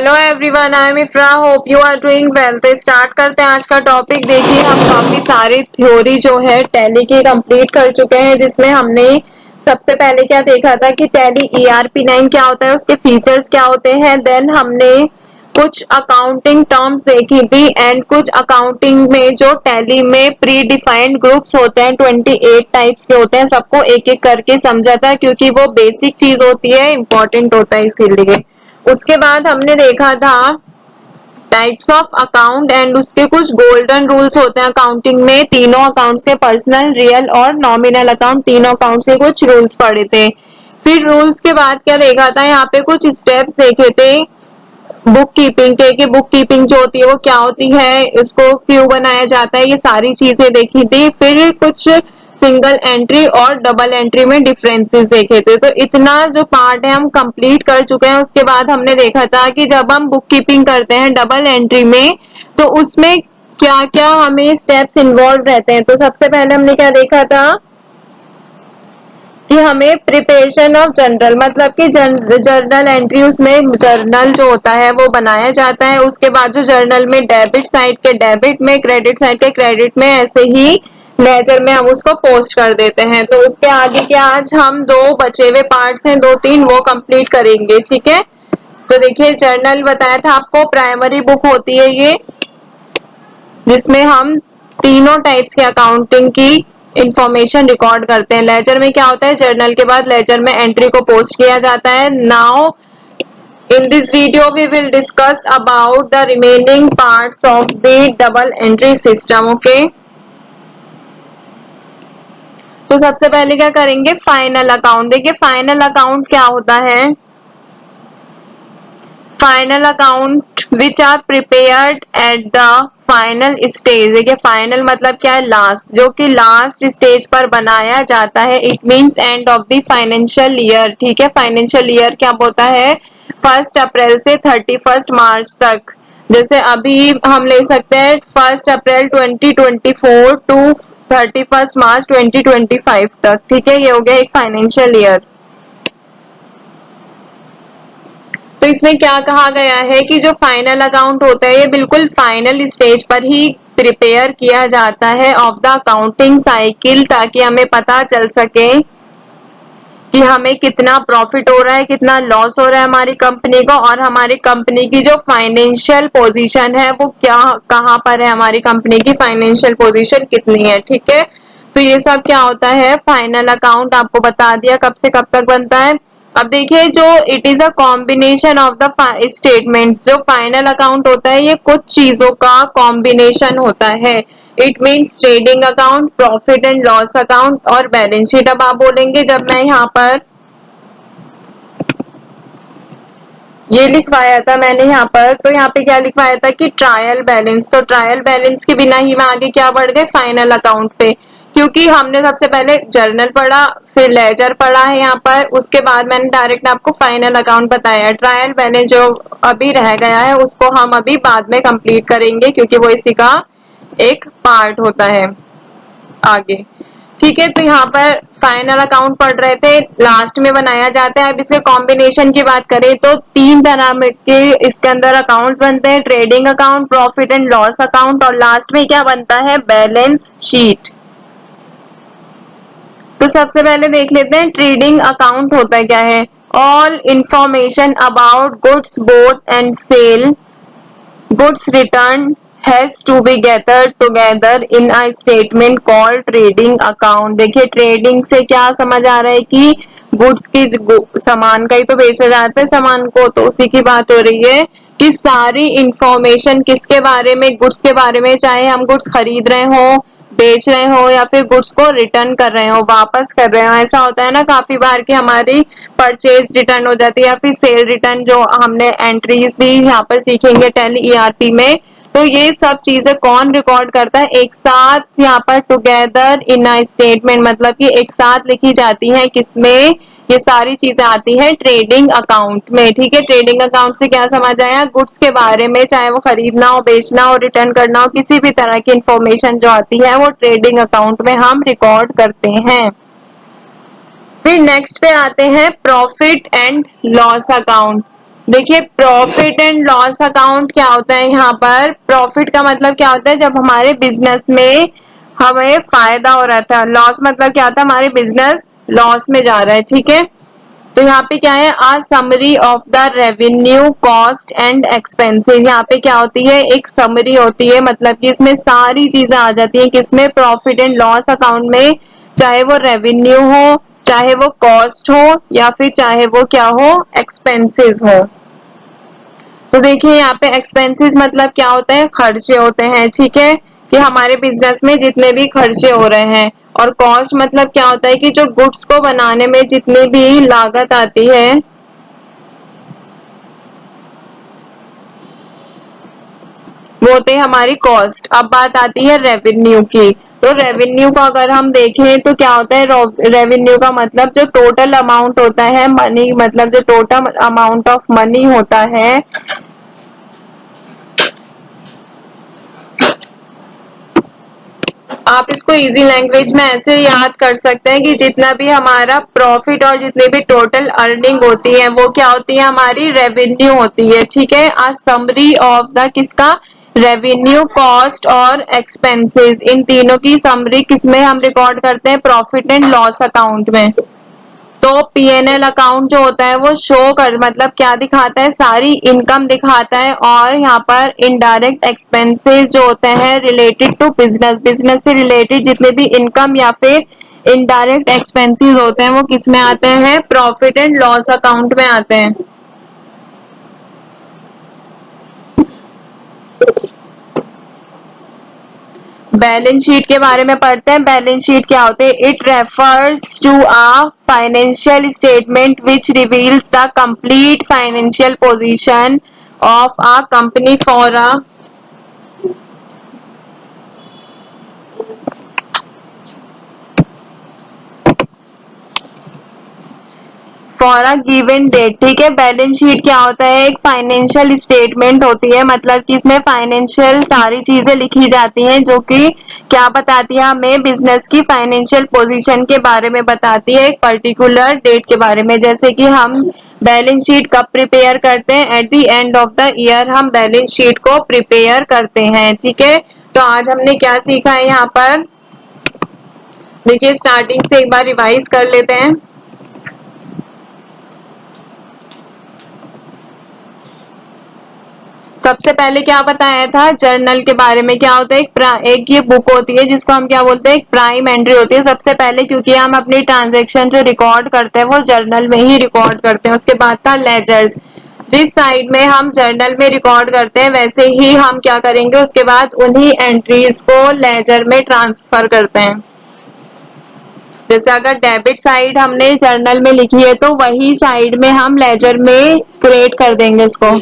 Hello everyone, I am Ifra. Hope you are doing well. तो start करते हैं आज का टॉपिक। देखिए, हम काफी सारी थ्योरी जो है टैली की कंप्लीट कर चुके हैं, जिसमें हमने सबसे पहले क्या देखा था कि टैली ERP9 क्या होता है, उसके फीचर्स क्या होते हैं। देन हमने कुछ अकाउंटिंग टर्म्स देखी थी एंड कुछ अकाउंटिंग में जो टैली में प्री डिफाइंड ग्रुप्स होते हैं 28 टाइप्स के होते हैं, सबको एक एक करके समझा था क्योंकि वो बेसिक चीज होती है, इंपॉर्टेंट होता है इसीलिए। उसके बाद हमने देखा था टाइप्स ऑफ अकाउंट एंड उसके कुछ गोल्डन रूल्स होते हैं अकाउंटिंग में। तीनों अकाउंट्स के पर्सनल, रियल और नॉमिनल अकाउंट, तीनों अकाउंट्स के कुछ रूल्स पढ़े थे। फिर रूल्स के बाद क्या देखा था, यहाँ पे कुछ स्टेप्स देखे थे बुक कीपिंग के, कि बुक कीपिंग जो होती है वो क्या होती है, उसको क्यों बनाया जाता है, ये सारी चीजें देखी थी। फिर कुछ सिंगल एंट्री और डबल एंट्री में डिफरेंसेस देखे थे। तो इतना जो पार्ट है हम कंप्लीट कर चुके हैं। उसके बाद हमने देखा था कि जब हम बुक कीपिंग करते हैं डबल एंट्री में, तो उसमें क्या क्या हमें स्टेप्स इन्वॉल्व रहते हैं। तो सबसे पहले हमने क्या देखा था कि हमें प्रिपरेशन ऑफ जर्नल, मतलब कि जर्नल एंट्री, उसमें जर्नल जो होता है वो बनाया जाता है। उसके बाद जो जर्नल में डेबिट साइड के डेबिट में, क्रेडिट साइड के क्रेडिट में, ऐसे ही लेजर में हम उसको पोस्ट कर देते हैं। तो उसके आगे के आज हम दो बचे हुए पार्ट्स हैं, दो तीन, वो कंप्लीट करेंगे। ठीक है, तो देखिए जर्नल बताया था आपको, प्राइमरी बुक होती है ये, जिसमें हम तीनों टाइप्स के अकाउंटिंग की इंफॉर्मेशन रिकॉर्ड करते हैं। लेजर में क्या होता है, जर्नल के बाद लेजर में एंट्री को पोस्ट किया जाता है। Now in this video we will discuss about the remaining parts of the double entry system. Okay, तो सबसे पहले क्या करेंगे, फाइनल अकाउंट। देखिए फाइनल अकाउंट क्या होता है, final account which are prepared at the final stage. देखिए फाइनल मतलब क्या है, लास्ट, जो कि लास्ट स्टेज पर बनाया जाता है। It means end of the financial year. ठीक है, फाइनेंशियल ईयर क्या होता है, 1 अप्रैल से 31 मार्च तक। जैसे अभी हम ले सकते हैं 1 अप्रैल 2024 टू 31 मार्च 2025 तक। ठीक है, ये हो गया एक फाइनेंशियल ईयर। तो इसमें क्या कहा गया है कि जो फाइनल अकाउंट होता है ये बिल्कुल फाइनल स्टेज पर ही प्रिपेयर किया जाता है ऑफ द अकाउंटिंग साइकिल, ताकि हमें पता चल सके कि हमें कितना प्रॉफिट हो रहा है, कितना लॉस हो रहा है हमारी कंपनी को, और हमारी कंपनी की जो फाइनेंशियल पोजीशन है वो क्या, कहाँ पर है, हमारी कंपनी की फाइनेंशियल पोजीशन कितनी है। ठीक है, तो ये सब क्या होता है, फाइनल अकाउंट आपको बता दिया कब से कब तक बनता है। अब देखिए, जो it is a combination of the statements. जो फाइनल अकाउंट होता है ये कुछ चीजों का कॉम्बिनेशन होता है। It means trading account, profit and loss account और बैलेंस शीट। अब आप बोलेंगे, जब मैं यहाँ पर ये लिखवाया था मैंने यहाँ पर, तो यहाँ पे क्या लिखवाया था कि ट्रायल बैलेंस। तो ट्रायल बैलेंस के बिना ही मैं आगे क्या बढ़ गए, फाइनल अकाउंट पे, क्योंकि हमने सबसे पहले जर्नल पढ़ा, फिर लेजर पढ़ा है यहाँ पर, उसके बाद मैंने डायरेक्ट आपको फाइनल अकाउंट बताया। ट्रायल बैलेंस जो अभी रह गया है उसको हम अभी बाद में कंप्लीट करेंगे, क्योंकि वो इसी का एक पार्ट होता है आगे। ठीक है, तो यहाँ पर फाइनल अकाउंट पढ़ रहे थे, लास्ट में बनाया जाता है। अब इसके कॉम्बिनेशन की बात करें तो तीन तरह के इसके अंदर अकाउंट्स बनते हैं, trading account, profit and loss account, और लास्ट में क्या बनता है, बैलेंस शीट। तो सबसे पहले देख लेते हैं ट्रेडिंग अकाउंट होता क्या है। All information about goods bought and sale, goods return has to be gathered together in a statement called trading account। देखिए ट्रेडिंग से क्या समझ आ रहा है कि गुड्स की, सामान का ही तो बेचा जाता है सामान को, तो उसी की बात हो रही है कि सारी इंफॉर्मेशन किसके बारे में, गुड्स के बारे में, चाहे हम गुड्स खरीद रहे हो, बेच रहे हो, या फिर गुड्स को रिटर्न कर रहे हो, वापस कर रहे हो। ऐसा होता है ना काफी बार कि हमारी परचेज रिटर्न हो जाती है या फिर सेल रिटर्न, जो हमने एंट्रीज भी यहाँ पर सीखेंगे टैली ERP में। तो ये सब चीजें कौन रिकॉर्ड करता है, एक साथ यहाँ पर टुगेदर इन अ स्टेटमेंट, मतलब कि एक साथ लिखी जाती है, किसमें, ये सारी चीजें आती है ट्रेडिंग अकाउंट में। ठीक है, ट्रेडिंग अकाउंट से क्या समझ आया, गुड्स के बारे में, चाहे वो खरीदना हो, बेचना हो, रिटर्न करना हो, किसी भी तरह की इंफॉर्मेशन जो आती है वो ट्रेडिंग अकाउंट में हम रिकॉर्ड करते हैं। फिर नेक्स्ट पे आते हैं प्रॉफिट एंड लॉस अकाउंट। देखिए प्रॉफिट एंड लॉस अकाउंट क्या होता है, यहाँ पर प्रॉफिट का मतलब क्या होता है जब हमारे बिजनेस में हमें फायदा हो रहा था, लॉस मतलब क्या होता है हमारे बिजनेस लॉस में जा रहा है, ठीक है। तो यहाँ पे क्या है, a summary of the revenue cost and expenses, यहाँ पे क्या होती है एक समरी होती है, मतलब कि इसमें सारी चीजें आ जाती हैं किसमें, प्रॉफिट एंड लॉस अकाउंट में, चाहे वो रेवेन्यू हो, चाहे वो कॉस्ट हो, या फिर चाहे वो क्या हो, एक्सपेंसेस हो। तो देखिए यहाँ पे एक्सपेंसेस मतलब क्या होता है, खर्चे होते हैं, ठीक है, कि हमारे बिजनेस में जितने भी खर्चे हो रहे हैं। और कॉस्ट मतलब क्या होता है कि जो गुड्स को बनाने में जितनी भी लागत आती है, वो होते हैं हमारी कॉस्ट। अब बात आती है रेवेन्यू की। तो रेवेन्यू को अगर हम देखें तो क्या होता है, रेवेन्यू का मतलब जो टोटल अमाउंट होता है मनी, मतलब जो टोटल अमाउंट ऑफ मनी होता है, आप इसको इजी लैंग्वेज में ऐसे याद कर सकते हैं कि जितना भी हमारा प्रॉफिट और जितनी भी टोटल अर्निंग होती है वो क्या होती है, हमारी रेवेन्यू होती है, ठीक है। आ समरी ऑफ द किसका, रेवेन्यू कॉस्ट और एक्सपेंसेस, इन तीनों की समरी किसमें हम रिकॉर्ड करते हैं, प्रॉफिट एंड लॉस अकाउंट में। तो पीएनएल अकाउंट जो होता है वो शो कर, मतलब क्या दिखाता है, सारी इनकम दिखाता है, और यहाँ पर इनडायरेक्ट एक्सपेंसेस जो होते हैं रिलेटेड टू बिजनेस, बिजनेस से रिलेटेड जितने भी इनकम या फिर इनडायरेक्ट एक्सपेंसेस होते हैं वो किस में आते हैं, प्रॉफिट एंड लॉस अकाउंट में आते हैं। बैलेंस शीट के बारे में पढ़ते हैं। बैलेंस शीट क्या होते हैं, it refers to a financial statement which reveals the complete financial position of a company for a given date, ठीक है। बैलेंस शीट क्या होता है, एक फाइनेंशियल स्टेटमेंट होती है, मतलब कि इसमें फाइनेंशियल सारी चीजें लिखी जाती हैं जो कि क्या बताती है, हमें बिजनेस की फाइनेंशियल पोजीशन के बारे में बताती है एक पर्टिकुलर डेट के बारे में। जैसे कि हम बैलेंस शीट कब प्रिपेयर करते हैं, at the end of the year हम बैलेंस शीट को प्रिपेयर करते हैं, ठीक है। तो आज हमने क्या सीखा है यहाँ पर, देखिए स्टार्टिंग से एक बार रिवाइज कर लेते हैं। सबसे पहले क्या बताया था, जर्नल के बारे में, क्या होता है एक ये बुक होती है जिसको हम क्या बोलते हैं, एक प्राइम एंट्री होती है सबसे पहले, क्योंकि हम अपनी ट्रांजेक्शन जो रिकॉर्ड करते हैं वो जर्नल में ही रिकॉर्ड करते हैं। उसके बाद था लेजर्स, जिस साइड में हम जर्नल में रिकॉर्ड करते हैं वैसे ही हम क्या करेंगे, उसके बाद उन्हीं एंट्रीज को लेजर में ट्रांसफर करते हैं। जैसे अगर डेबिट साइड हमने जर्नल में लिखी है तो वही साइड में हम लेजर में क्रिएट कर देंगे उसको।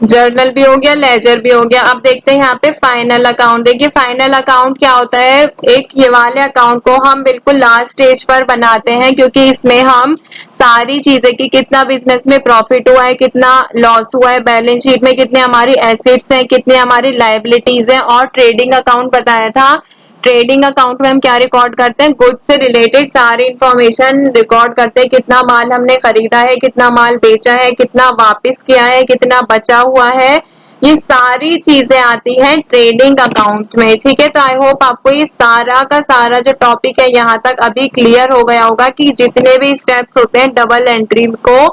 जर्नल भी हो गया, लेजर भी हो गया। अब देखते हैं यहाँ पे फाइनल अकाउंट। देखिए फाइनल अकाउंट क्या होता है, एक ये वाले अकाउंट को हम बिल्कुल लास्ट स्टेज पर बनाते हैं, क्योंकि इसमें हम सारी चीजें कि कितना बिजनेस में प्रॉफिट हुआ है, कितना लॉस हुआ है, बैलेंस शीट में कितने हमारी एसेट्स हैं, कितनी हमारी लाइबिलिटीज हैं, और ट्रेडिंग अकाउंट बताया था। ट्रेडिंग अकाउंट में हम क्या रिकॉर्ड करते हैं, गुड्स से रिलेटेड सारी इंफॉर्मेशन रिकॉर्ड करते हैं, कितना माल हमने खरीदा है, कितना माल बेचा है, कितना वापस किया है, कितना बचा हुआ है, ये सारी चीजें आती हैं ट्रेडिंग अकाउंट में, ठीक है। तो आई होप आपको ये सारा का सारा जो टॉपिक है यहाँ तक अभी क्लियर हो गया होगा कि जितने भी स्टेप्स होते हैं डबल एंट्री को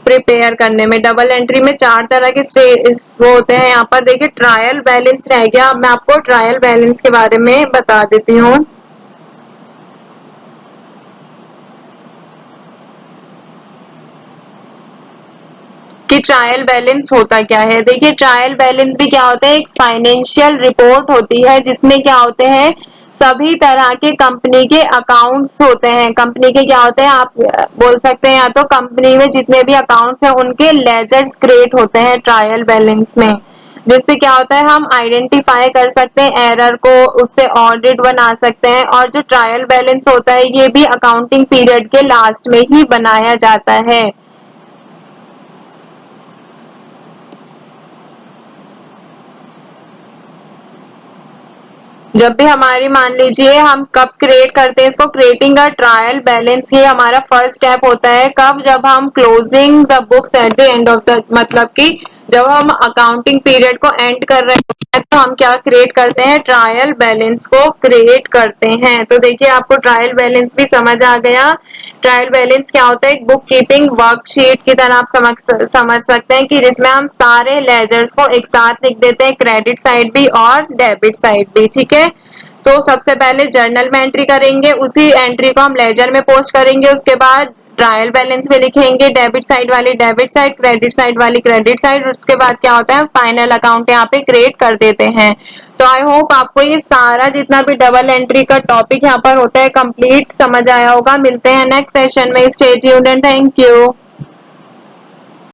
प्रिपेयर करने में। डबल एंट्री में चार तरह के वो होते हैं। यहाँ पर देखिए ट्रायल बैलेंस रह गया, मैं आपको ट्रायल बैलेंस के बारे में बता देती हूँ कि ट्रायल बैलेंस होता क्या है। देखिए ट्रायल बैलेंस भी क्या होता है, एक फाइनेंशियल रिपोर्ट होती है जिसमें क्या होते हैं, सभी तरह के कंपनी के अकाउंट्स होते हैं। कंपनी के क्या होते हैं, आप बोल सकते हैं या तो कंपनी में जितने भी अकाउंट्स हैं उनके लेजर्स क्रिएट होते हैं ट्रायल बैलेंस में, जिससे क्या होता है हम आइडेंटिफाई कर सकते हैं एरर को, उससे ऑडिट बना सकते हैं। और जो ट्रायल बैलेंस होता है ये भी अकाउंटिंग पीरियड के लास्ट में ही बनाया जाता है। जब भी हमारी मान लीजिए हम कब क्रिएट करते हैं इसको, क्रिएटिंग अ ट्रायल बैलेंस, ये हमारा फर्स्ट स्टेप होता है। कब? जब हम closing the books at the end of the, मतलब कि जब हम अकाउंटिंग पीरियड को एंड कर रहे हैं तो हम क्या क्रिएट करते हैं? ट्रायल बैलेंस को क्रिएट करते हैं। तो देखिए आपको ट्रायल बैलेंस भी समझ आ गया। ट्रायल बैलेंस क्या होता है? एक बुक कीपिंग वर्कशीट की तरह आप समझ सकते हैं कि जिसमें हम सारे लेजर्स को एक साथ लिख देते हैं, क्रेडिट साइड भी और डेबिट साइड भी। ठीक है, तो सबसे पहले जर्नल में एंट्री करेंगे, उसी एंट्री को हम लेजर में पोस्ट करेंगे, उसके बाद ट्रायल बैलेंस में लिखेंगे डेबिट साइड वाली डेबिट साइड, क्रेडिट साइड वाली क्रेडिट साइड, उसके बाद क्या होता है? फाइनल अकाउंट यहाँ पे क्रिएट कर देते हैं। तो आई होप आपको ये सारा जितना भी डबल एंट्री का टॉपिक यहाँ पर होता है कंप्लीट समझ आया होगा। मिलते हैं नेक्स्ट सेशन में। Stay tuned and thank you.